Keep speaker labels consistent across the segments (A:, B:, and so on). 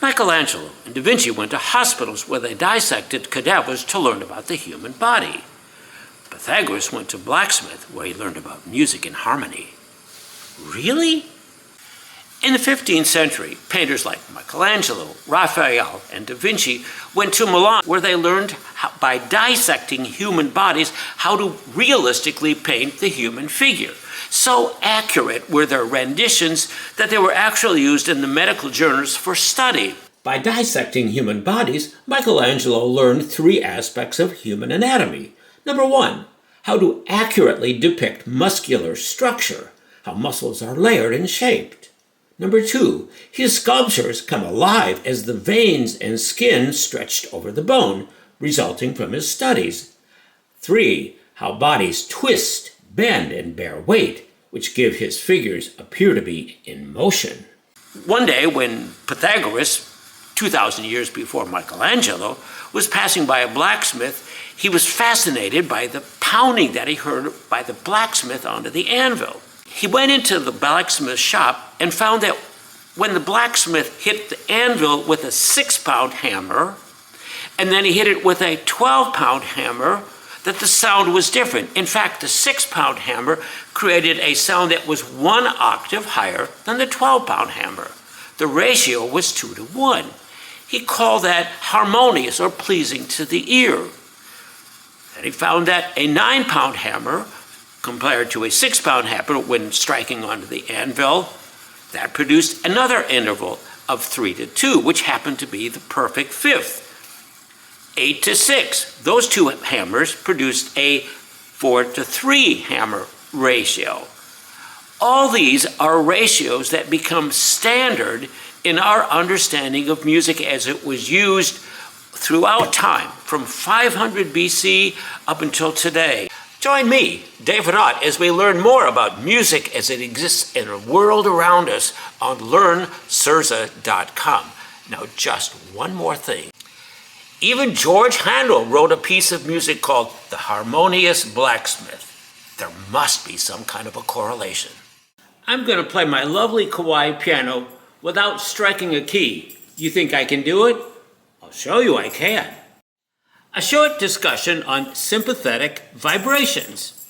A: Michelangelo and Da Vinci went to hospitals where they dissected cadavers to learn about the human body. Pythagoras went to blacksmith where he learned about music and harmony. Really? In the 15th century, painters like Michelangelo, Raphael, and Da Vinci went to Milan where they learned by dissecting human bodies how to realistically paint the human figure. So accurate were their renditions that they were actually used in the medical journals for study. By dissecting human bodies, Michelangelo learned 3 aspects of human anatomy. Number 1, how to accurately depict muscular structure, how muscles are layered and shaped. Number 2, his sculptures come alive as the veins and skin stretched over the bone, resulting from his studies. 3, how bodies twist, bend, and bear weight, which give his figures appear to be in motion. One day when Pythagoras, 2,000 years before Michelangelo, was passing by a blacksmith, he was fascinated by the pounding that he heard by the blacksmith onto the anvil. He went into the blacksmith's shop and found that when the blacksmith hit the anvil with a 6-pound hammer, and then he hit it with a 12-pound hammer, that the sound was different. In fact, the 6-pound hammer created a sound that was 1 octave higher than the 12-pound hammer. The ratio was 2 to 1. He called that harmonious or pleasing to the ear. And he found that a 9-pound hammer compared to a 6-pound hammer when striking onto the anvil, that produced another interval of 3 to 2, which happened to be the perfect fifth. 8 to 6, those 2 hammers produced a 4 to 3 hammer ratio. All these are ratios that become standard in our understanding of music as it was used throughout time, from 500 BC up until today. Join me, David Ott, as we learn more about music as it exists in the world around us on learnSRSA.com. Now, just one more thing. Even George Handel wrote a piece of music called The Harmonious Blacksmith. There must be some kind of a correlation. I'm going to play my lovely kawaii piano without striking a key. You think I can do it? I'll show you I can. A short discussion on sympathetic vibrations.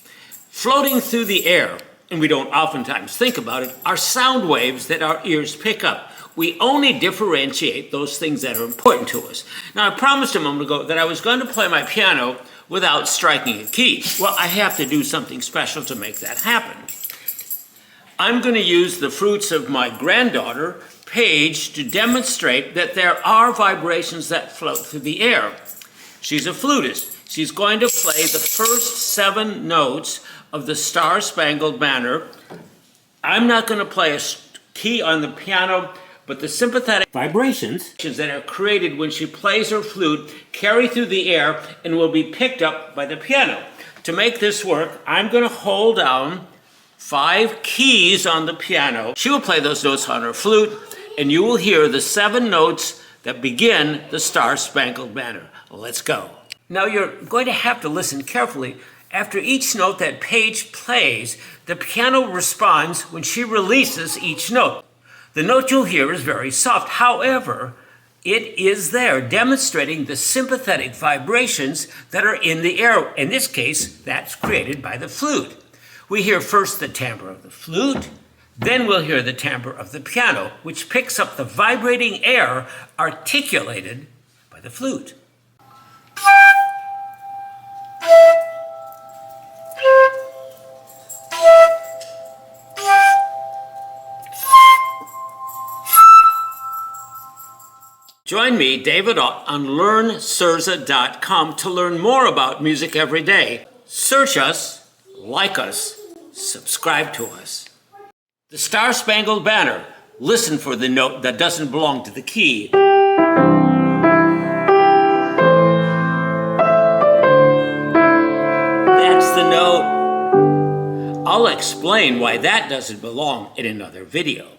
A: Floating through the air, and we don't oftentimes think about it, are sound waves that our ears pick up. We only differentiate those things that are important to us. Now, I promised a moment ago that I was going to play my piano without striking a key. Well, I have to do something special to make that happen. I'm going to use the fruits of my granddaughter, Paige, to demonstrate that there are vibrations that float through the air. She's a flutist. She's going to play the first 7 notes of the Star-Spangled Banner. I'm not going to play a key on the piano, but the sympathetic vibrations that are created when she plays her flute carry through the air and will be picked up by the piano. To make this work, I'm going to hold down 5 keys on the piano. She will play those notes on her flute, and you will hear the 7 notes that begin the Star-Spangled Banner. Let's go. Now you're going to have to listen carefully. After each note that Paige plays, the piano responds when she releases each note. The note you'll hear is very soft. However, it is there, demonstrating the sympathetic vibrations that are in the air. In this case, that's created by the flute. We hear first the timbre of the flute, then we'll hear the timbre of the piano, which picks up the vibrating air articulated by the flute. Join me, David Ott, on learnSRSA.com to learn more about music every day. Search us, like us, subscribe to us. The Star-Spangled Banner. Listen for the note that doesn't belong to the key. That's the note. I'll explain why that doesn't belong in another video.